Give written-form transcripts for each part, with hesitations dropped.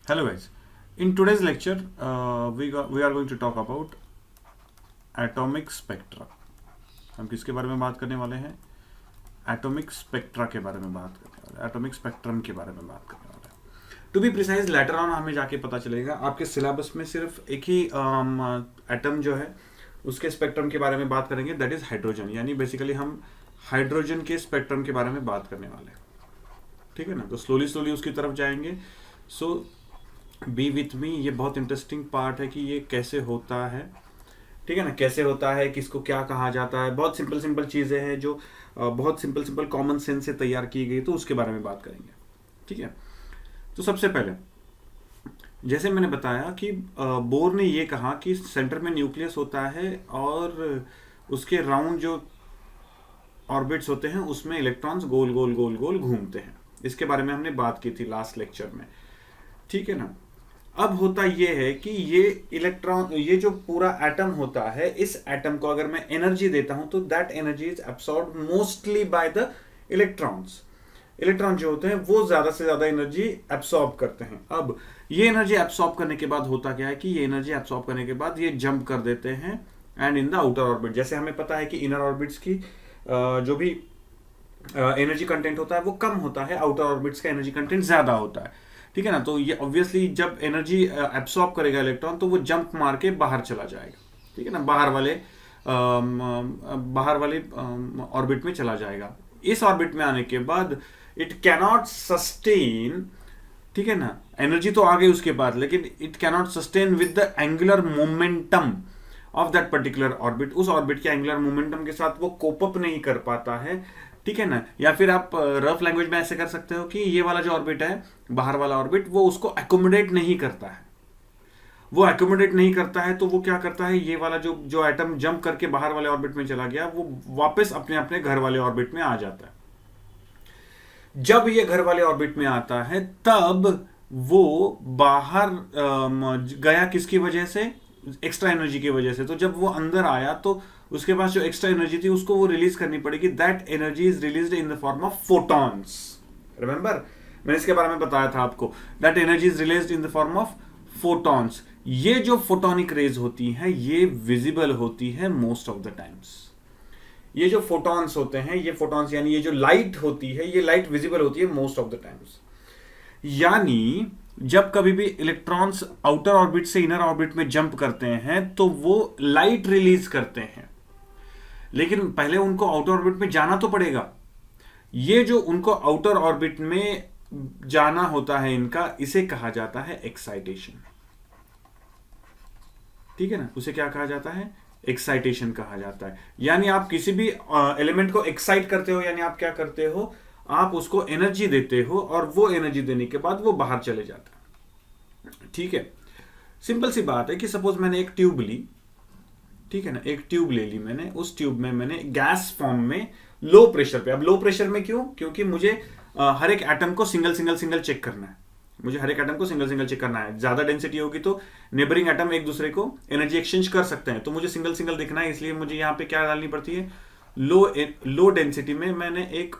Hello guys, in today's lecture we are going to talk about atomic spectra. हम किसके बारे में बात करने वाले हैं? एटॉमिक स्पेक्ट्रा के बारे में बात करने वाले हैं, एटॉमिक स्पेक्ट्रम के बारे में बात करने वाले हैं। To be precise later on हमें जाके पता चलेगा, आपके सिलेबस में सिर्फ एक ही एटम जो है उसके स्पेक्ट्रम के बारे में बात करेंगे, दैट इज हाइड्रोजन। यानी बेसिकली हम हाइड्रोजन के स्पेक्ट्रम के बारे में बात करने वाले हैं, ठीक है ना। तो स्लोली स्लोली उसकी तरफ जाएंगे। सो बी विथ मी, ये बहुत इंटरेस्टिंग पार्ट है कि ये कैसे होता है, ठीक है ना, कैसे होता है, किसको क्या कहा जाता है। बहुत सिंपल सिंपल चीज़ें हैं जो बहुत सिंपल सिंपल कॉमन सेंस से तैयार की गई, तो उसके बारे में बात करेंगे, ठीक है। तो सबसे पहले जैसे मैंने बताया कि बोर ने ये कहा कि सेंटर में न्यूक्लियस होता है और उसके राउंड जो ऑर्बिट्स होते हैं उसमें इलेक्ट्रॉन्स गोल गोल गोल गोल घूमते हैं। इसके बारे में हमने बात की थी लास्ट लेक्चर में, ठीक है ना। अब होता यह है कि ये इलेक्ट्रॉन, ये जो पूरा एटम होता है, इस एटम को अगर मैं एनर्जी देता हूं तो that energy is absorbed mostly by the electrons. Electron जो होते हैं वो ज्यादा से ज्यादा एनर्जी एब्सॉर्ब करते हैं। अब ये एनर्जी एब्सॉर्ब करने के बाद होता क्या है कि ये एनर्जी एब्सॉर्ब करने के बाद ये जंप कर देते हैं and in the outer orbit. जैसे हमें पता है कि इनर ऑर्बिट्स की जो भी एनर्जी कंटेंट होता है वो कम होता है, आउटर ऑर्बिट्स का एनर्जी कंटेंट ज्यादा होता है, ठीक है ना। तो ये ऑब्वियसली जब एनर्जी एब्सॉर्ब करेगा इलेक्ट्रॉन तो वो जंप मार के बाहर चला जाएगा, ठीक है ना, बाहर वाले ऑर्बिट में चला जाएगा। इस ऑर्बिट में आने के बाद इट कैनॉट सस्टेन, ठीक है ना, एनर्जी तो आ गई उसके बाद, लेकिन it cannot sustain with the angular momentum of that particular orbit. उस ऑर्बिट के एंगुलर मोमेंटम के साथ वो कोप अप नहीं कर पाता है, ठीक है ना। या फिर आप रफ लैंग्वेज में ऐसे कर सकते हो कि ये वाला जो ऑर्बिट है, बाहर वाला ऑर्बिट, वो उसको एकोमोडेट नहीं करता है। वो एकोमोडेट नहीं करता है तो वो क्या करता है, ये वाला जो एटम जंप करके बाहर वाले ऑर्बिट में चला गया वो वापस अपने अपने घर वाले ऑर्बिट में आ जाता है। जब ये घर वाले ऑर्बिट में आता है तब वो बाहर गया किसकी वजह से, एक्स्ट्रा एनर्जी की वजह से। तो जब वो अंदर आया तो उसके पास जो एक्स्ट्रा एनर्जी थी उसको वो रिलीज करनी पड़ेगी। That energy is released in the form of photons. Remember, मैंने इसके बारे में बताया था आपको, that energy is released in the form of photons. ये जो फोटोनिक रेज होती हैं ये विजिबल होती है मोस्ट ऑफ द टाइम्स। ये जो फोटॉन्स होते हैं, ये फोटॉन्स यानी ये जो लाइट होती है, ये लाइट विजिबल होती है मोस्ट ऑफ द टाइम्स। यानी जब कभी भी इलेक्ट्रॉन्स आउटर ऑर्बिट से इनर ऑर्बिट में जंप करते हैं तो वो लाइट रिलीज करते हैं, लेकिन पहले उनको आउटर ऑर्बिट में जाना तो पड़ेगा। ये जो उनको आउटर ऑर्बिट में जाना होता है इनका, इसे कहा जाता है एक्साइटेशन, ठीक है ना। उसे क्या कहा जाता है, एक्साइटेशन कहा जाता है। यानी आप किसी भी एलिमेंट को एक्साइट करते हो, यानी आप क्या करते हो, आप उसको एनर्जी देते हो और वो एनर्जी देने के बाद वो बाहर चले जाता है, ठीक है। सिंपल सी बात है कि सपोज मैंने एक ट्यूब ली, ठीक है ना, एक ट्यूब ले ली मैंने, उस ट्यूब में मैंने गैस फॉर्म में लो प्रेशर पे। अब लो प्रेशर में क्यों, क्योंकि मुझे हर एक एटम को सिंगल सिंगल सिंगल चेक करना है। मुझे हर एक एटम को सिंगल सिंगल चेक करना है। ज्यादा डेंसिटी होगी तो नेबरिंग एटम एक दूसरे को एनर्जी एक्सचेंज कर सकते हैं, तो मुझे सिंगल सिंगल देखना है, इसलिए मुझे यहां पे क्या डालनी पड़ती है, लो डेंसिटी में मैंने एक,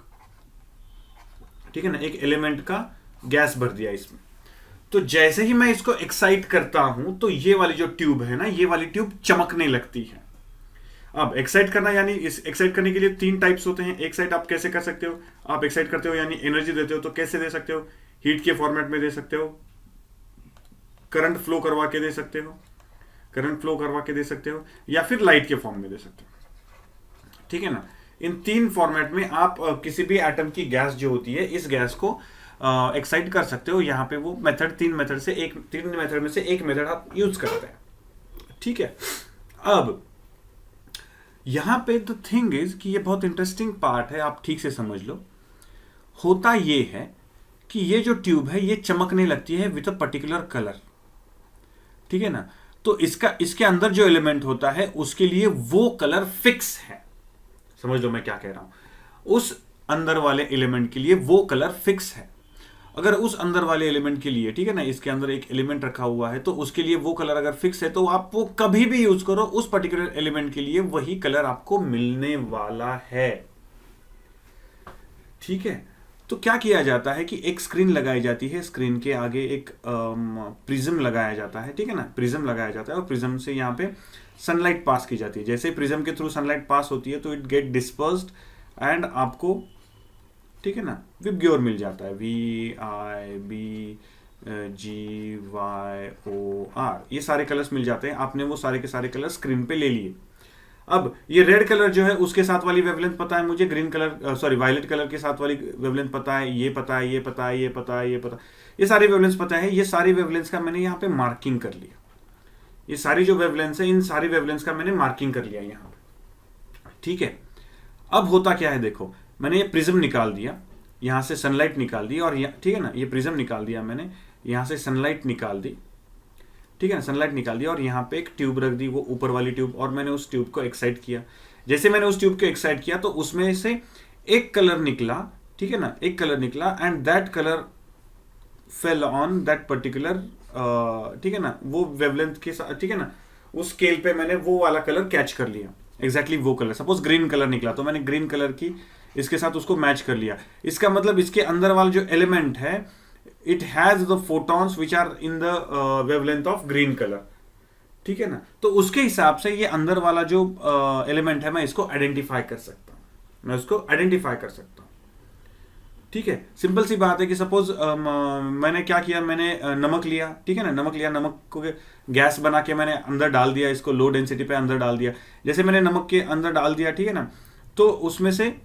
ठीक है ना, एक एलिमेंट का गैस भर दिया इसमें। तो जैसे ही मैं इसको एक्साइट करता हूं तो ये वाली जो ट्यूब है ना, ये वाली ट्यूब चमकने लगती है। अब एक्साइट करना यानी इस एक्साइट करने के लिए तीन टाइप्स होते हैं। एक साइड आप कैसे कर सकते हो, आप एक्साइट करते हो यानी एनर्जी देते हो, तो कैसे दे सकते हो, हीट के फॉर्मेट में दे सकते हो, करंट फ्लो करवा के दे सकते हो, करंट फ्लो करवा के दे सकते हो, या फिर लाइट के फॉर्म में दे सकते हो, ठीक है ना। इन तीन फॉर्मेट में आप किसी भी एटम की गैस जो होती है, इस गैस को एक्साइट कर सकते हो। यहां पे वो मेथड तीन मेथड में से एक मेथड आप यूज करते हैं, ठीक है। अब यहां पे द थिंग इज कि ये बहुत इंटरेस्टिंग पार्ट है, आप ठीक से समझ लो। होता ये है कि ये जो ट्यूब है ये चमकने लगती है विद अ पर्टिकुलर कलर, ठीक है ना। तो इसके अंदर जो एलिमेंट होता है उसके लिए वो कलर फिक्स है। समझ लो मैं क्या कह रहा हूं, उस अंदर वाले एलिमेंट के लिए वो कलर फिक्स है। अगर उस अंदर वाले एलिमेंट के लिए, ठीक है ना, इसके अंदर एक एलिमेंट रखा हुआ है तो उसके लिए वो कलर अगर फिक्स है तो आप वो कभी भी यूज करो, उस पर्टिकुलर एलिमेंट के लिए वही कलर आपको मिलने वाला है, ठीक है। तो क्या किया जाता है कि एक स्क्रीन लगाई जाती है, स्क्रीन के आगे एक प्रिज्म लगाया जाता है, ठीक है ना, प्रिज्म लगाया जाता है और प्रिज्म से यहाँ पे सनलाइट पास की जाती है। जैसे प्रिज्म के थ्रू सनलाइट पास होती है तो इट गेट डिस्पर्स्ड एंड आपको, ठीक है ना, विबग्योर मिल जाता है, VIBGYOR, ये सारे कलर्स मिल जाते हैं। आपने वो सारे के सारे कलर स्क्रीन पे ले लिए। अब ये रेड कलर जो है उसके साथ वाली वेवलेंथ पता है मुझे, green colour sorry violet colour के साथ वाली वेवलेंथ पता है, ये पता है, ये पता है, ये पता है, ये पता है, ये सारी वेवलेंथ पता है। ये सारी वेवलेंथ का मैंने यहाँ पे मार्किंग कर लिया। ये सारी जो वेवलेंथ है इन सारी वेवलेंथ का मैंने मार्किंग कर लिया यहाँ पे, ठीक है। अब होता क्या है, देखो मैंने ये प्रिज्म निकाल दिया, यहाँ से सनलाइट निकाल दी, और ठीक है ना, ये प्रिज्म निकाल दिया मैंने, यहाँ से सनलाइट निकाल दी, ठीक है ना, सनलाइट निकाल दिया और यहाँ पे एक ट्यूब रख दी, वो ऊपर वाली ट्यूब, और मैंने उस ट्यूब को एक्साइट किया। जैसे मैंने उस ट्यूब को एक्साइट किया तो उसमें से एक कलर निकला, ठीक है ना, एक कलर निकला and that colour fell on that particular, ठीक है ना, वो वेवलेंथ के साथ, ठीक है ना, उस स्केल पे मैंने वो वाला कलर कैच कर लिया, एग्जैक्टली वो कलर। सपोज ग्रीन कलर निकला तो मैंने ग्रीन कलर की इसके साथ उसको मैच कर लिया। इसका मतलब इसके अंदर वाला जो एलिमेंट है it has the photons which are in the wavelength of green colour, ठीक है ना। तो उसके हिसाब से ये अंदर वाला जो एलिमेंट है मैं इसको आइडेंटिफाई कर सकता हूं, मैं उसको आइडेंटिफाई कर सकता हूं, ठीक है। सिंपल सी बात है कि सपोज मैंने क्या किया, मैंने नमक लिया, ठीक है ना, नमक लिया, नमक को गैस बना के मैंने अंदर डाल दिया, इसको लो डेंसिटी पे अंदर डाल दिया। जैसे मैंने नमक के अंदर डाल दिया, ठीक है ना, तो उसमें से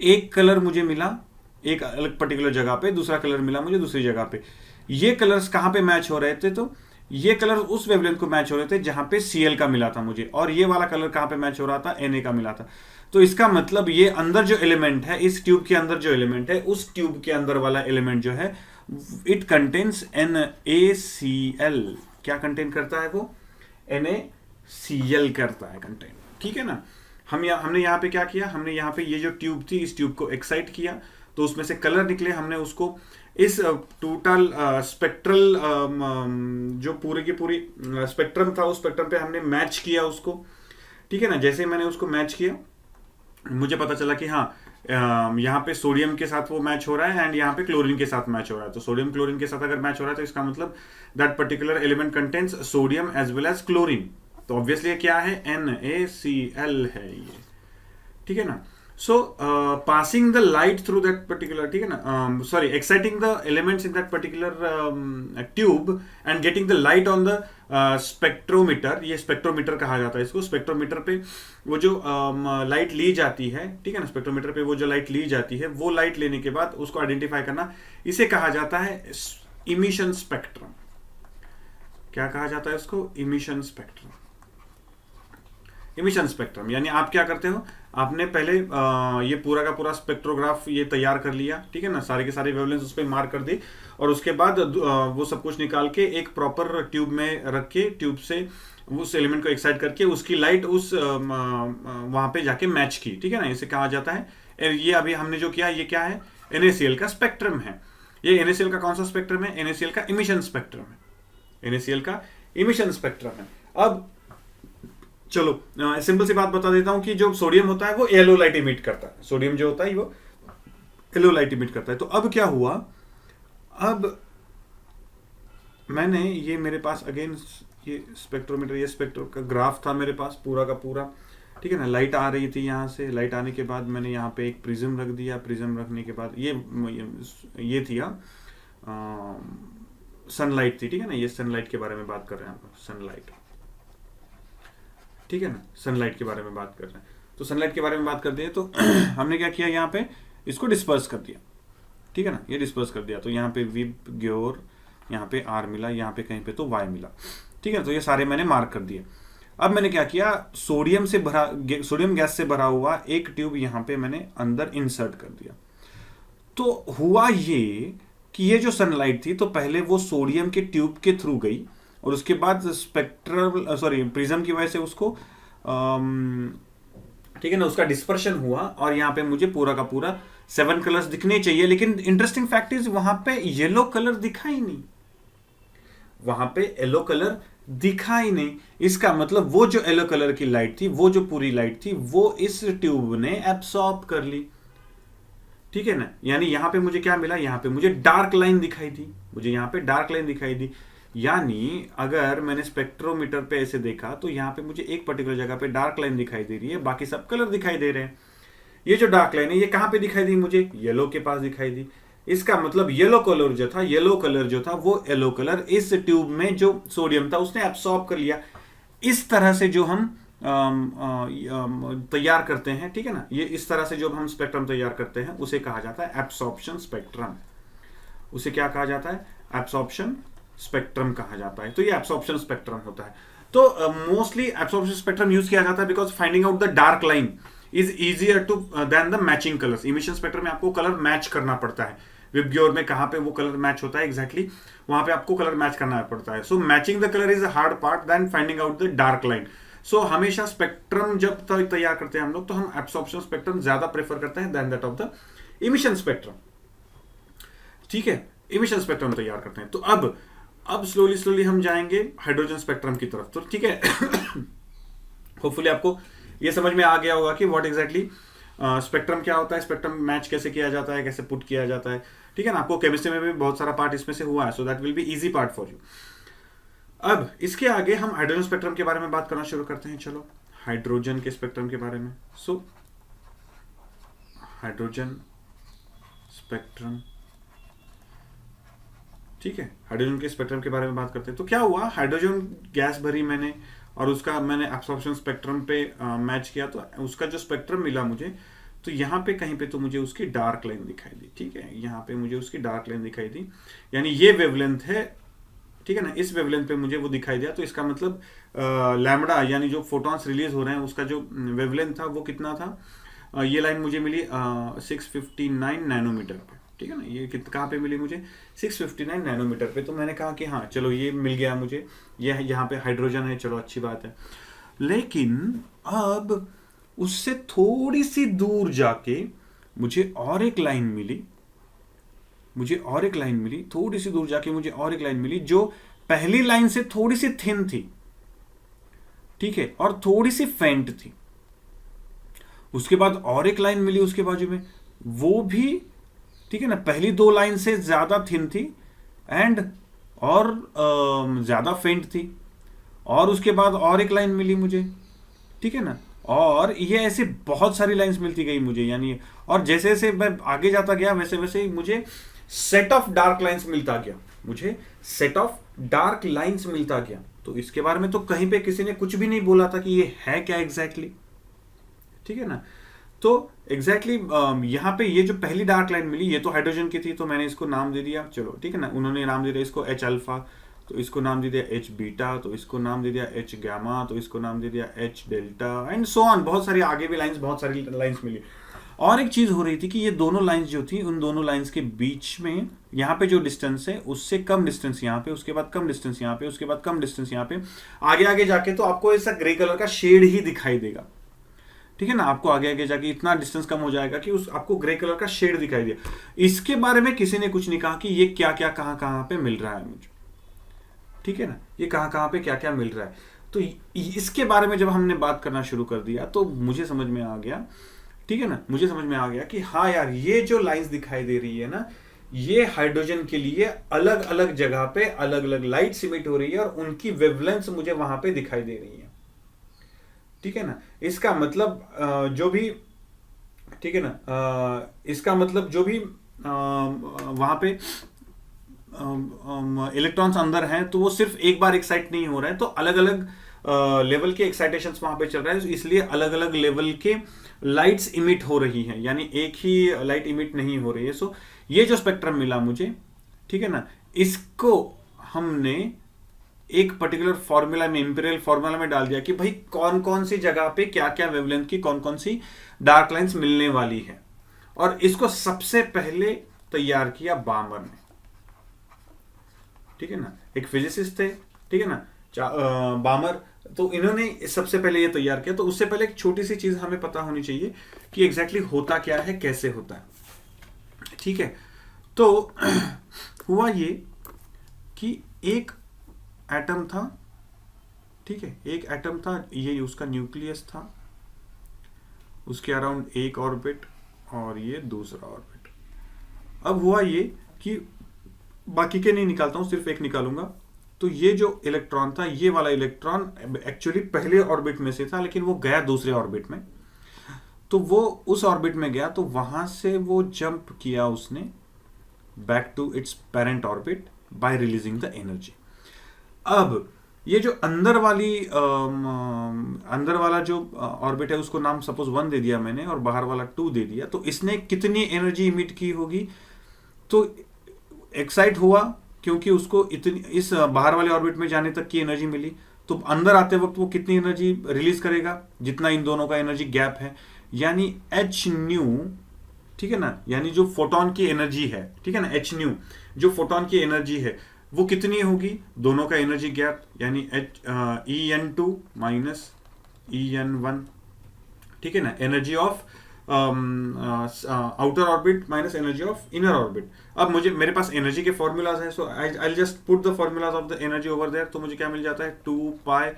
एक कलर मुझे मिला एक अलग पर्टिकुलर जगह पे, दूसरा कलर मिला मुझे दूसरी जगह पे। ये कलर्स कहाँ पे मैच हो रहे थे, तो ये कलर उस वेवलेंथ को मैच हो रहे थे जहां पे Cl का मिला था मुझे, और ये वाला कलर कहाँ पे मैच हो रहा था, Na का मिला था। तो इसका मतलब ये अंदर जो एलिमेंट है, इस ट्यूब के अंदर जो एलिमेंट है, उस ट्यूब के अंदर वाला एलिमेंट जो है इट कंटेन्स NaCl। क्या कंटेन करता है वो, NaCl करता है कंटेन, ठीक है ना। हमने यहाँ पे क्या किया, हमने यहाँ पे ये जो ट्यूब थी इस ट्यूब को एक्साइट किया तो उसमें से कलर निकले, हमने उसको इस टोटल स्पेक्ट्रल जो पूरे की पूरी स्पेक्ट्रम था उस स्पेक्ट्रम पे हमने मैच किया उसको, ठीक है ना। जैसे मैंने उसको मैच किया मुझे पता चला कि हाँ यहाँ पे सोडियम के साथ वो मैच हो रहा है एंड यहाँ पे क्लोरीन के साथ मैच हो रहा है। तो सोडियम क्लोरीन के साथ अगर मैच हो रहा है तो इसका मतलब that particular element contains sodium as well as chlorine. तो ऑब्वियसली क्या है, NaCl है ये, ठीक है ना। So passing the light through that particular, ठीक है ना, sorry, exciting the elements in that particular tube and getting the light on the spectrometer, ये स्पेक्ट्रोमीटर कहा जाता है इसको। स्पेक्ट्रोमीटर पे वो जो लाइट ली जाती है, ठीक है ना, स्पेक्ट्रोमीटर पे वो जो लाइट ली जाती है वो लाइट लेने के बाद उसको आइडेंटिफाई करना, इसे कहा जाता है इमिशन स्पेक्ट्रम। क्या कहा जाता है इसको, इमिशन स्पेक्ट्रम। इमिशन स्पेक्ट्रम यानी आप क्या करते हो, आपने पहले ये पूरा का पूरा स्पेक्ट्रोग्राफ ये तैयार कर लिया, ठीक है ना, सारे के सारे वेवलेंथ उस पर मार्क कर दी और उसके बाद वो सब कुछ निकाल के एक प्रॉपर ट्यूब में रख के ट्यूब से उस एलिमेंट को एक्साइट करके उसकी लाइट उस वहां पे जाके मैच की, ठीक है ना। इसे कहा जाता है, ये अभी हमने जो किया ये क्या है, NaCl का स्पेक्ट्रम है। ये NaCl का कौन सा स्पेक्ट्रम है, NaCl का इमिशन स्पेक्ट्रम है, NaCl का इमिशन स्पेक्ट्रम है। अब चलो सिंपल सी बात बता देता हूं कि जो सोडियम होता है वो येलो लाइट इमिट करता है, सोडियम जो होता है वो येलो लाइट इमिट करता है। तो अब क्या हुआ, अब मैंने ये मेरे पास अगेन ये स्पेक्ट्रोमीटर, ये स्पेक्ट्रो का ग्राफ था मेरे पास पूरा का पूरा, ठीक है ना। लाइट आ रही थी यहाँ से, लाइट आने के बाद मैंने यहाँ पे एक प्रिज्म रख दिया, प्रिज्म रखने के बाद ये थी सनलाइट थी, ठीक है ना। ये सनलाइट के बारे में बात कर रहे हैं आप, सनलाइट, ठीक है ना, सनलाइट के बारे में बात कर रहे हैं। तो सनलाइट के बारे में बात करते हैं तो हमने क्या किया, यहाँ पे इसको डिस्पर्स कर दिया, ठीक है ना, ये डिस्पर्स कर दिया। तो यहाँ पे विबग्योर, यहाँ पे R मिला, यहाँ पे कहीं पे तो Y मिला, ठीक है। तो ये सारे मैंने मार्क कर दिए। अब मैंने क्या किया, सोडियम गैस से भरा हुआ एक ट्यूब यहाँ पे मैंने अंदर इंसर्ट कर दिया। तो हुआ ये कि ये जो सनलाइट थी तो पहले वो सोडियम के ट्यूब के थ्रू गई और उसके बाद प्रिज्म की वजह से उसको ठीक है ना, उसका डिस्पर्शन हुआ और यहाँ पे मुझे पूरा का पूरा 7 कलर्स दिखने चाहिए। लेकिन इंटरेस्टिंग फैक्ट इज वहां पे येलो कलर दिखा ही नहीं, वहां पे येलो कलर दिखा ही नहीं। इसका मतलब वो जो येलो कलर की लाइट थी, वो जो पूरी लाइट थी वो इस ट्यूब ने एब्सॉर्ब कर ली, ठीक है ना, यानी यहां पे मुझे क्या मिला, यहां पे मुझे डार्क लाइन दिखाई दी, मुझे यहां पे डार्क लाइन दिखाई दी। यानी अगर मैंने स्पेक्ट्रोमीटर पे ऐसे देखा तो यहां पे मुझे एक पर्टिकुलर जगह पे डार्क लाइन दिखाई दे रही है, बाकी सब कलर दिखाई दे रहे हैं। ये जो डार्क लाइन है ये कहां पे दिखाई दी, मुझे येलो के पास दिखाई दी। इसका मतलब येलो कलर जो था वो येलो कलर इस ट्यूब में जो सोडियम था उसने एब्सॉर्ब कर लिया। इस तरह से जो हम तैयार करते हैं, ठीक है ना, ये इस तरह से जो हम स्पेक्ट्रम तैयार करते हैं उसे कहा जाता है एब्सॉर्प्शन स्पेक्ट्रम। उसे क्या कहा जाता है, एब्सॉर्प्शन स्पेक्ट्रम कहा जाता है। तो ये एब्सॉर्प्शन स्पेक्ट्रम होता है। तो मोस्टली एब्सॉर्प्शन स्पेक्ट्रम यूज किया जाता है because finding out the dark line is easier to than the matching colours. Emission spectrum में आपको कलर मैच करना पड़ता है। विबग्योर में कहां पे वो कलर मैच होता है एग्जैक्टली, वहां पे आपको कलर मैच करना पड़ता है। So matching the colour is a hard part then finding out the dark line. So हमेशा स्पेक्ट्रम जब तैयार करते हैं हम लोग तो हम एब्सॉर्प्शन स्पेक्ट्रम ज्यादा प्रेफर करते हैं than that of the emission spectrum. ठीक है, इमिशन स्पेक्ट्रम तैयार करते हैं। तो अब स्लोली हम जाएंगे हाइड्रोजन स्पेक्ट्रम की तरफ। तो ठीक है, होपफुली आपको ये समझ में आ गया होगा कि व्हाट एग्जैक्टली स्पेक्ट्रम क्या होता है, स्पेक्ट्रम मैच कैसे किया जाता है, कैसे पुट किया जाता है। ठीक है ना, आपको केमिस्ट्री में भी बहुत सारा पार्ट इसमें से हुआ है, so that will be easy part for you. अब इसके आगे हम हाइड्रोजन स्पेक्ट्रम के बारे में बात करना शुरू करते हैं। चलो, हाइड्रोजन के स्पेक्ट्रम के बारे में। सो हाइड्रोजन स्पेक्ट्रम, ठीक है, हाइड्रोजन के स्पेक्ट्रम के बारे में बात करते हैं। तो क्या हुआ, हाइड्रोजन गैस भरी मैंने और उसका मैंने एब्सॉर्प्शन स्पेक्ट्रम पे मैच किया, तो उसका जो स्पेक्ट्रम मिला मुझे, तो यहाँ पे कहीं पे तो मुझे उसकी डार्क लाइन दिखाई दी। ठीक है, यहाँ पे मुझे उसकी डार्क लाइन दिखाई दी, यानी ये वेवलेंथ है, ठीक है ना, इस वेवलेंथ पे मुझे वो दिखाई दिया। तो इसका मतलब लैम्बडा यानी जो फोटॉन्स रिलीज हो रहे हैं उसका जो वेवलेंथ था वो कितना था, ये लाइन मुझे मिली 659 नैनोमीटर पे। ठीक है ना, ये कहाँ पे मिली मुझे, 659 नैनोमीटर पे। तो मैंने कहा कि हाँ चलो ये मिल गया मुझे, ये यहाँ पे हाइड्रोजन है, चलो अच्छी बात है। लेकिन अब उससे थोड़ी सी दूर जाके मुझे और एक लाइन मिली, थोड़ी सी दूर जाके मुझे और एक लाइन मिली जो पहली लाइन से थोड़ी सी थिन थी, ठीक है, और थोड़ी सी फेंट थी। उसके बाद और एक लाइन मिली उसके बाजू में, वो भी, ठीक है ना, पहली दो लाइन से ज्यादा थिन थी एंड और ज्यादा फेंट थी। और उसके बाद और एक लाइन मिली मुझे, ठीक है ना, और ये ऐसे बहुत सारी लाइंस मिलती गई मुझे, यानी और जैसे जैसे मैं आगे जाता गया वैसे वैसे मुझे सेट ऑफ डार्क लाइंस मिलता गया, तो इसके बारे में तो कहीं पे किसी ने कुछ भी नहीं बोला था कि ये है क्या एग्जैक्टली, ठीक है ना। तो एग्जैक्टली यहाँ पे ये जो पहली डार्क लाइन मिली ये तो हाइड्रोजन की थी, तो मैंने इसको नाम दे दिया, चलो ठीक है ना, उन्होंने नाम दे दिया इसको H अल्फा, तो इसको नाम दे दिया H बीटा, तो इसको नाम दे दिया H गामा, तो इसको नाम दे दिया H delta and so on. बहुत सारी आगे भी लाइंस, बहुत सारी लाइंस मिली। और एक चीज हो रही थी कि ये दोनों लाइंस जो थी, उन दोनों लाइंस के बीच में यहाँ पे जो डिस्टेंस है उससे कम डिस्टेंस यहाँ पे, उसके बाद कम डिस्टेंस यहाँ पे, उसके बाद कम डिस्टेंस यहाँ पे, आगे आगे जाके तो आपको ऐसा ग्रे कलर का शेड ही दिखाई देगा, ठीक है ना। आपको आगे आगे जाके इतना डिस्टेंस कम हो जाएगा कि उस आपको ग्रे कलर का शेड दिखाई दिया। इसके बारे में किसी ने कुछ नहीं कहा कि ये क्या क्या कहाँ कहाँ पे मिल रहा है मुझे, ठीक है ना, ये कहाँ कहाँ पे क्या क्या मिल रहा है। तो इसके बारे में जब हमने बात करना शुरू कर दिया तो मुझे समझ में आ गया, ठीक है ना, मुझे समझ में आ गया कि हाँ यार, ये जो लाइंस दिखाई दे रही है ना, ये हाइड्रोजन के लिए अलग अलग जगह पे अलग अलग लाइट्स इमिट हो रही है और उनकी वेवलेंथ्स मुझे वहां पे दिखाई दे रही है, ठीक है ना। इसका मतलब जो भी, ठीक है ना, इसका मतलब जो भी वहां पे इलेक्ट्रॉन्स अंदर हैं तो वो सिर्फ एक बार एक्साइट नहीं हो रहे हैं, तो अलग अलग लेवल के एक्साइटेशंस वहां पे चल रहा है, इसलिए अलग अलग लेवल के लाइट्स इमिट हो रही हैं, यानी एक ही लाइट इमिट नहीं हो रही है। सो ये जो स्पेक्ट्रम मिला मुझे, ठीक है ना, इसको हमने एक पर्टिकुलर फॉर्मूला में, इंपीरियल फॉर्मूला में डाल दिया कि भाई कौन कौन सी जगह पे क्या क्या वेवलेंथ की कौन कौन सी डार्क लाइंस मिलने वाली है, और इसको सबसे पहले तैयार किया बामर ने, ठीक है ना, एक फिजिसिस्ट थे, ठीक है ना, बामर, तो इन्होंने सबसे पहले ये तैयार किया। तो उससे पहले एक छोटी सी चीज हमें पता होनी चाहिए कि एग्जैक्टली होता क्या है, कैसे होता है, ठीक है। तो हुआ ये कि एक एटम था, ठीक है, एक एटम था, ये उसका न्यूक्लियस था, उसके अराउंड एक ऑर्बिट और ये दूसरा ऑर्बिट, अब हुआ ये कि बाकी के नहीं निकालता हूं, सिर्फ एक निकालूंगा। तो ये जो इलेक्ट्रॉन था, ये वाला इलेक्ट्रॉन एक्चुअली पहले ऑर्बिट में से था, लेकिन वो गया दूसरे ऑर्बिट में। तो वो उस ऑर्बिट में गया, तो वहां से वो जंप किया उसने back to its parent orbit by releasing the energy. अब ये जो अंदर वाला जो ऑर्बिट है, उसको नाम सपोज 1 दे दिया मैंने, और बाहर वाला 2 दे दिया। तो इसने कितनी एनर्जी इमिट की होगी? तो एक्साइट हुआ क्योंकि उसको इतनी इस बाहर वाले ऑर्बिट में जाने तक की एनर्जी मिली। तो अंदर आते वक्त वो कितनी एनर्जी रिलीज करेगा? जितना इन दोनों का एनर्जी गैप है, यानी एच न्यू, ठीक है ना, यानी जो फोटोन की एनर्जी है, ठीक है ना, एच न्यू जो फोटोन की एनर्जी है वो कितनी होगी? दोनों का एनर्जी गैप, यानी एच EN2 माइनस EN1, ठीक है ना, energy of outer orbit minus energy of inner orbit. अब मेरे पास एनर्जी के फॉर्मूलाज हैं, so I just put the formulas of the energy over there. तो मुझे क्या मिल जाता है? 2 pi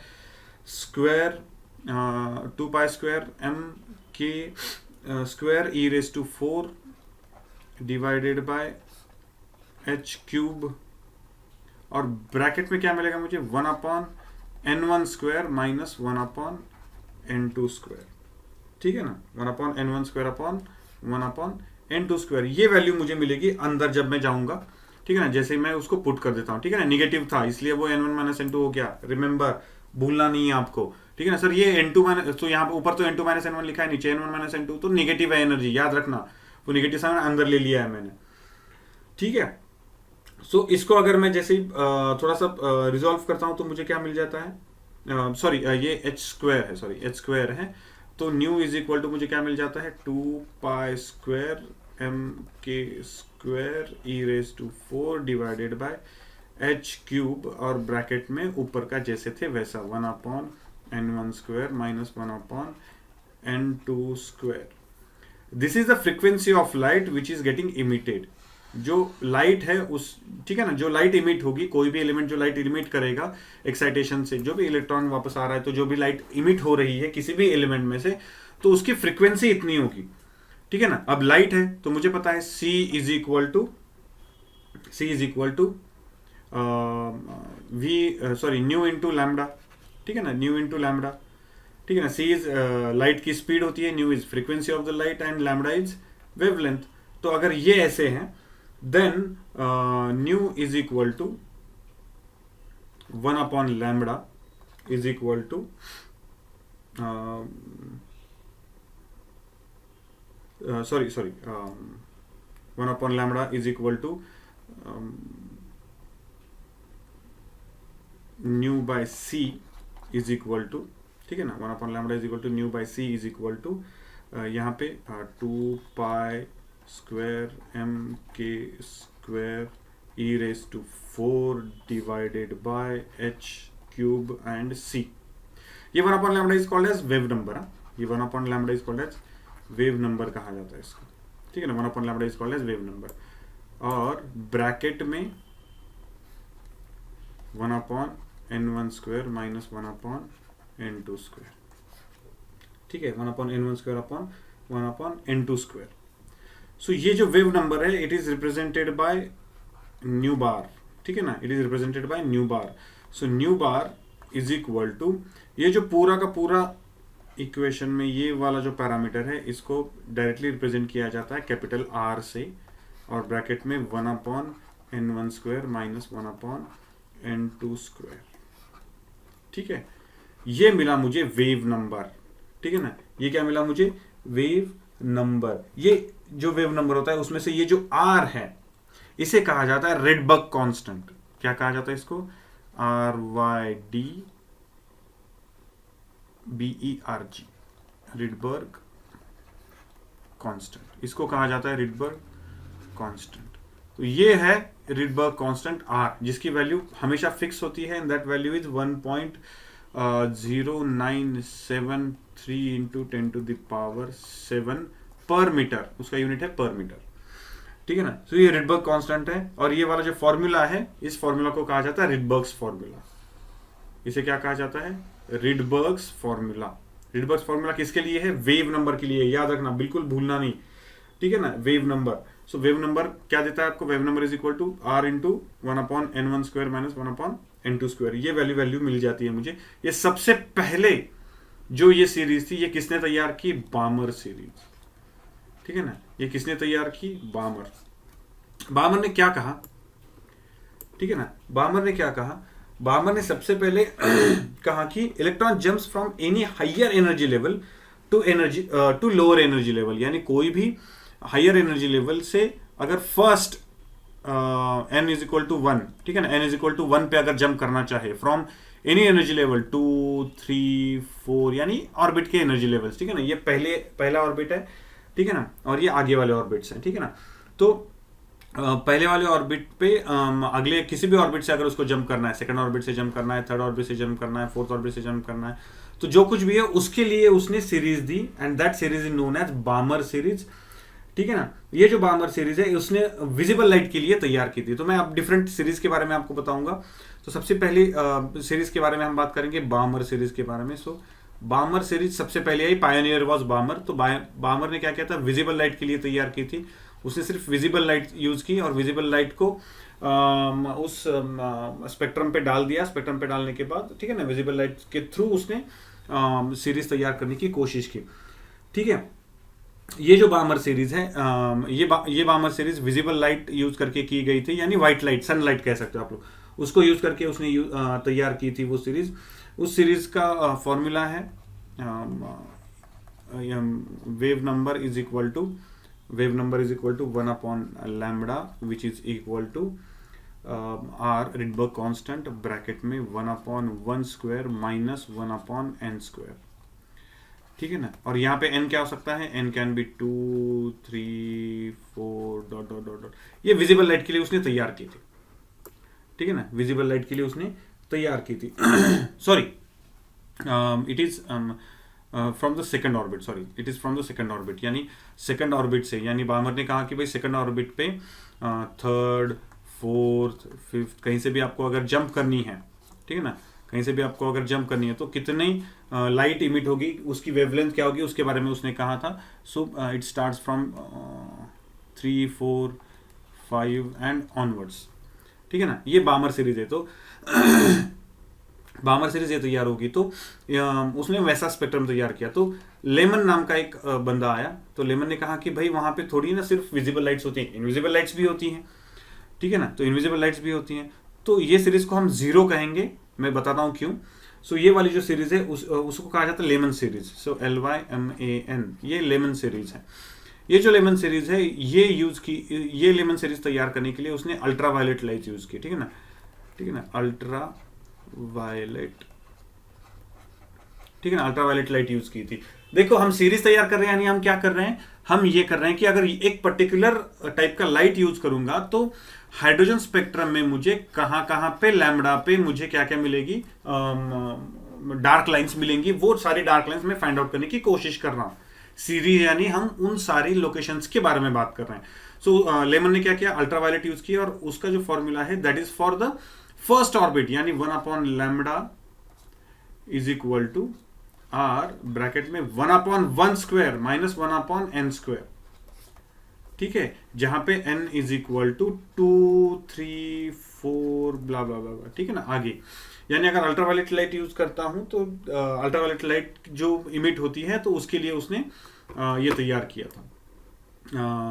square m k square e raise to 4 divided by h cube, और ब्रैकेट में क्या मिलेगा मुझे? 1/n1 square minus 1/n2 square, ठीक है ना, 1/n1 square upon 1/n2 square. ये वैल्यू मुझे मिलेगी अंदर जब मैं जाऊंगा, ठीक है ना। जैसे मैं उसको पुट कर देता हूं, ठीक है ना, निगेटिव था इसलिए वो n1 माइनस n2 हो गया, रिमेंबर, भूलना नहीं है आपको, ठीक है ना। सर ये n2 माइनस, तो यहाँ ऊपर तो n2 माइनस n1 लिखा है, नीचे n1 माइनस n2, तो निगेटिव है एनर्जी, याद रखना, वो निगेटिव साइन अंदर ले लिया है मैंने, ठीक है। सो इसको अगर मैं जैसे ही थोड़ा सा रिजॉल्व करता हूं तो मुझे क्या मिल जाता है? सॉरी, ये h स्क्वायर है, तो न्यू इज इक्वल टू मुझे क्या मिल जाता है? 2 pi square m k square e raise to 4 divided by h cube, और ब्रैकेट में ऊपर का जैसे थे वैसा 1/n1 square minus 1/n2 square. This is the frequency of light which is getting emitted. जो लाइट है उस, ठीक है ना, जो लाइट इमिट होगी, कोई भी एलिमेंट जो लाइट इमिट करेगा एक्साइटेशन से, जो भी इलेक्ट्रॉन वापस आ रहा है, तो जो भी लाइट इमिट हो रही है किसी भी एलिमेंट में से, तो उसकी फ्रीक्वेंसी इतनी होगी, ठीक है ना। अब लाइट है तो मुझे पता है C is equal to nu into lambda, ठीक है ना, न्यू इंटू लैम्डा, ठीक है ना। C इज लाइट की स्पीड होती है, new is frequency of the light, and lambda is wavelength. तो अगर ये ऐसे हैं, then nu is equal to 1 / lambda is equal to 1 / lambda is equal to nu by c is equal to, ठीक है ना, 1 / lambda is equal to nu by c is equal to यहाँ पे 2 pi square m k square e raise to 4 divided by h cube and c। ये 1 / lambda is called as wave number. ये 1 / lambda is called as wave number कहा जाता है इसको, ठीक है ना। 1 / lambda is called as wave number, और ब्रैकेट में 1/n1 square minus 1/n2 square, ठीक है, 1/n1 square upon 1/n2 square. So ये जो वेव नंबर है, it is represented by nu bar, ठीक है ना, it is represented by nu bar. So nu bar is equal to, ये जो पूरा का पूरा इक्वेशन में ये वाला जो पैरामीटर है, इसको डायरेक्टली रिप्रेजेंट किया जाता है कैपिटल R से, और ब्रैकेट में 1/n1 square minus 1/n2 square, ठीक है। ये मिला मुझे वेव नंबर, ठीक है ना, ये क्या मिला मुझे? Wave number. ये जो वेव नंबर होता है उसमें से ये जो R है, इसे कहा जाता है रिडबर्ग कांस्टेंट। क्या कहा जाता है इसको? RYDBERG, रिडबर्ग कांस्टेंट, इसको कहा जाता है रिडबर्ग कांस्टेंट। तो ये है रिडबर्ग कांस्टेंट R, जिसकी वैल्यू हमेशा फिक्स होती है, and that value is 1.0973 into 10⁻7 पर मीटर, उसका यूनिट है पर मीटर, ठीक है ना। तो ये रिडबर्ग कांस्टेंट है, और ये वाला जो फॉर्मूला है, इस फॉर्मूला को कहा जाता है रिडबर्ग्स फॉर्मूला। इसे क्या कहा जाता है? Rydberg's formula. रिडबर्ग्स फॉर्मूला किसके लिए है? वेव नंबर के लिए, याद रखना, बिल्कुल भूलना नहीं, ठीक है ना, wave number. So wave number क्या देता है आपको, wave number is equal to R into 1/n1² minus 1/n2²। ये वैल्यू मिल जाती है मुझे। ये सबसे पहले जो ये सीरीज थी ये किसने तैयार की, बामर सीरीज, ठीक है ना। ये किसने तैयार की, बामर ने क्या कहा, ठीक है ना। बामर ने क्या कहा, बामर ने सबसे पहले कहा कि electron jumps from any higher energy level to lower energy level, यानी कोई भी हायर एनर्जी लेवल से अगर first n is equal to 1, ठीक है ना, n इज इक्वल टू 1 पे अगर जंप करना चाहे फ्रॉम एनी एनर्जी लेवल 2, 3, 4 यानी ऑर्बिट के एनर्जी लेवल्स, ठीक है ना। ये पहला ऑर्बिट है, ठीक है ना, और ये आगे वाले ऑर्बिट्स हैं, ठीक है ना। तो पहले वाले ऑर्बिट पे अगले किसी भी ऑर्बिट से अगर उसको जंप करना है, सेकंड ऑर्बिट से जंप करना है, थर्ड ऑर्बिट से जंप करना है, फोर्थ ऑर्बिट से जंप करना है, तो जो कुछ भी है उसके लिए उसने सीरीज दी and that series is known as Balmer series, ठीक है ना। ये जो बामर सीरीज है उसने विजिबल लाइट के लिए तैयार की थी। तो मैं अब डिफरेंट सीरीज के बारे में आपको बताऊंगा। तो सबसे पहली सीरीज के बारे में हम बात करेंगे बामर सीरीज के बारे में। सो बामर सीरीज सबसे पहले आई, पायोनियर वाज बामर। तो बामर ने क्या किया था, विजिबल लाइट के लिए तैयार की थी। उसने सिर्फ विजिबल लाइट यूज की और विजिबल लाइट को उस स्पेक्ट्रम पे डाल दिया। स्पेक्ट्रम पे डालने के बाद, ठीक है ना, विजिबल लाइट के थ्रू उसने सीरीज तैयार करने की कोशिश की, ठीक है। ये जो बामर सीरीज है, ये बामर सीरीज विजिबल लाइट यूज करके की गई थी, यानी व्हाइट लाइट, सनलाइट कह सकते हो आप लोग, उसको यूज करके उसने तैयार की थी वो सीरीज। उस सीरीज का फॉर्मूला है wave number is equal to 1/λ which is equal to R Rydberg constant bracket में 1/1² माइनस 1/n², ठीक है ना। और यहाँ पे n क्या हो सकता है, n can be 2, 3, 4 dot dot dot dot. ये विजिबल लाइट के लिए उसने तैयार की थी, ठीक है ना, विजिबल लाइट के लिए उसने तैयार की थी। Sorry, it is from the second orbit, sorry it is from the second orbit, यानी सेकंड ऑर्बिट से, यानी बामर ने कहा कि भाई सेकंड ऑर्बिट पे थर्ड, फोर्थ, फिफ्थ कहीं से भी आपको अगर जंप करनी है, ठीक है ना, कहीं से भी आपको अगर जंप करनी है तो कितनी लाइट इमिट होगी, उसकी वेवलेंथ क्या होगी, उसके बारे में उसने कहा था। So it starts from 3, 4, 5 and onwards, ठीक है ना। ये बामर सीरीज है। तो बामर सीरीज ये तैयार होगी तो उसने वैसा स्पेक्ट्रम तैयार किया। तो लेमन नाम का एक बंदा आया। तो लेमन ने कहा कि भाई वहां पे थोड़ी ना सिर्फ विजिबल लाइट्स होती हैं, इनविजिबल लाइट्स भी होती हैं, ठीक है ना। तो इनविजिबल लाइट्स भी होती हैं, तो ये सीरीज को हम जीरो कहेंगे। मैं बताता हूं क्यों। सो ये वाली जो सीरीज है उसको कहा जाता है लेमन सीरीज। सो LYMAN, ये लेमन सीरीज है। ये जो लेमन सीरीज है ये लेमन सीरीज तैयार करने के लिए उसने अल्ट्रा वायलेट लाइट यूज की, ठीक है ना, ठीक है ना, अल्ट्रा वायलेट, ठीक है ना, अल्ट्रा वायलेट लाइट यूज की थी। देखो हम सीरीज तैयार कर रहे हैं, यानी हम क्या कर रहे हैं, हम ये कर रहे हैं कि अगर एक पर्टिकुलर टाइप का लाइट यूज करूंगा तो हाइड्रोजन स्पेक्ट्रम में मुझे कहां कहां पे लैम्बडा पे मुझे क्या क्या मिलेगी, डार्क लाइंस मिलेंगी। वो सारी डार्क लाइंस में फाइंड आउट करने की कोशिश कर रहा हूं। सीरीज यानी हम उन सारी लोकेशंस के बारे में बात कर रहे हैं। सो लेमन ने क्या किया, अल्ट्रा वायलेट यूज किया और उसका जो फॉर्मूला है that is for the first orbit, यानी 1/λ is equal to R bracket में 1/1² माइनस 1/n², ठीक है, जहां पे n is equal to 2, 3, 4 blah blah blah, ठीक है ना। आगे यानी अगर अल्ट्रावायलेट लाइट यूज करता हूं तो अल्ट्रावायलेट लाइट जो इमिट होती है तो उसके लिए उसने ये तैयार किया था,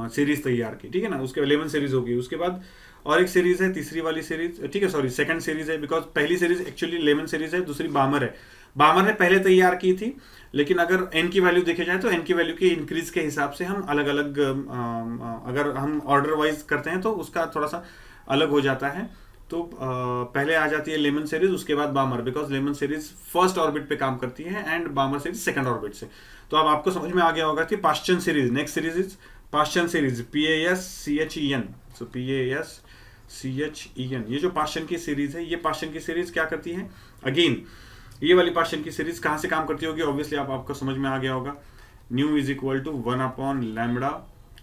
सीरीज तैयार की, ठीक है ना। उसके 11 सीरीज होगी। उसके बाद और एक सीरीज है, तीसरी वाली सीरीज, ठीक है, सॉरी सेकंड सीरीज है, बिकॉज पहली सीरीज एक्चुअली लेमन सीरीज है, दूसरी बामर है। बामर ने पहले तैयार की थी, लेकिन अगर n की वैल्यू देखे जाए तो n की वैल्यू के इंक्रीज के हिसाब से हम अलग अलग अगर हम ऑर्डर वाइज करते हैं तो उसका थोड़ा सा अलग हो जाता है। तो पहले आ जाती है लेमन सीरीज, उसके बाद Balmer, because Lyman series first orbit पे काम करती है and Balmer series second orbit से। तो अब आपको समझ में आ गया होगा कि पाश्चन series, next series is पाश्चन series, PASCHEN। So PASCHEN, ये जो पाश्चन की सीरीज है, ये पाश्चन की सीरीज क्या करती है, अगेन ये वाली पाश्चन की सीरीज कहां से काम करती होगी, ऑब्वियसली आपको समझ में आ गया होगा। Nu is equal to 1/λ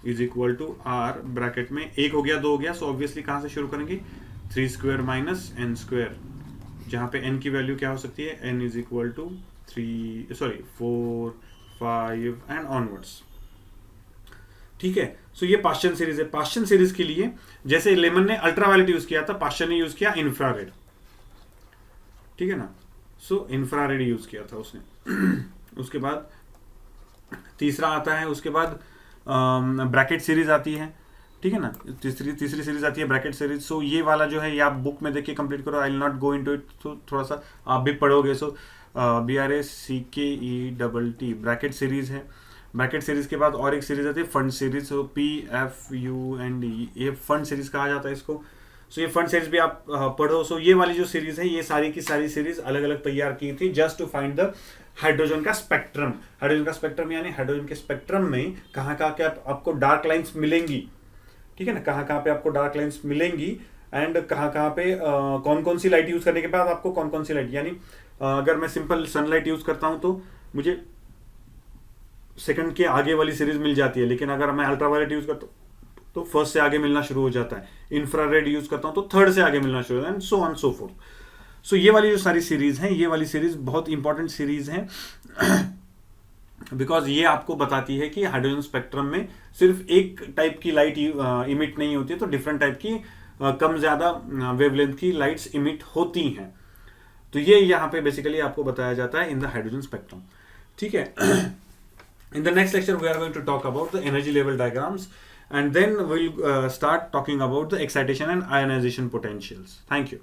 is equal to R bracket में 1 हो गया, 2 हो गया, सो ऑब्वियसली कहां से शुरू करेंगे, 3² माइनस n², जहां पे n की वैल्यू क्या हो सकती है, n is equal to 4, 5 and onwards, ठीक है। सो ये पाश्चन सीरीज है। पाश्चन सीरीज के लिए जैसे लेमन ने अल्ट्रावायलेट यूज किया था, पाश्चन ने यूज किया इंफ्रारेड, ठीक है ना। सो इंफ्रारेड यूज किया था उसने। उसके बाद तीसरा आता है, उसके बाद ब्रैकेट सीरीज आती है, ठीक है ना। तीसरी सीरीज आती है ब्रैकेट सीरीज। सो ये वाला जो है ये आप बुक में देख के कंप्लीट करो, I will not go into it, तो थोड़ा सा आप भी पढ़ोगे। सो BRACKET ब्रैकेट सीरीज है। ब्रैकेट सीरीज के बाद और एक सीरीज आती है फंड सीरीज, सो PFUND, ये फंड सीरीज कहा जाता है इसको। सो ये फंड सीरीज भी आप पढ़ो। सो ये वाली जो सीरीज है, ये सारी की सारी सीरीज अलग अलग तैयार की थी just to find the hydrogen का स्पेक्ट्रम। हाइड्रोजन का स्पेक्ट्रम यानी हाइड्रोजन के स्पेक्ट्रम में कहाँ कहाँ के आपको डार्क लाइन्स मिलेंगी, ठीक है ना, कहाँ कहाँ पे आपको डार्क लाइन्स मिलेंगी एंड कहाँ कहाँ पे कौन कौन सी लाइट यूज करने के बाद आपको कौन कौन सी लाइट, यानी अगर मैं सिंपल सनलाइट यूज करता हूं तो मुझे सेकंड के आगे वाली सीरीज मिल जाती है, लेकिन अगर मैं अल्ट्रावायलेट यूज करता हूं तो फर्स्ट से आगे मिलना शुरू हो जाता है। इंफ्रारेड यूज करता हूं तो थर्ड से आगे मिलना शुरू होता है, and so on so forth. So ये वाली जो सारी सीरीज हैं, ये वाली सीरीज बहुत इंपॉर्टेंट सीरीज है बिकॉज ये आपको बताती है कि हाइड्रोजन स्पेक्ट्रम में सिर्फ एक टाइप की लाइट इमिट नहीं होती है, तो डिफरेंट टाइप की कम ज्यादा वेवलेंथ की लाइट्स इमिट होती हैं। तो ये यहाँ पे बेसिकली आपको बताया जाता है इन द हाइड्रोजन स्पेक्ट्रम, ठीक है। In the next lecture we are going to talk about the energy level diagrams and then we'll start talking about the excitation and ionization potentials. Thank you.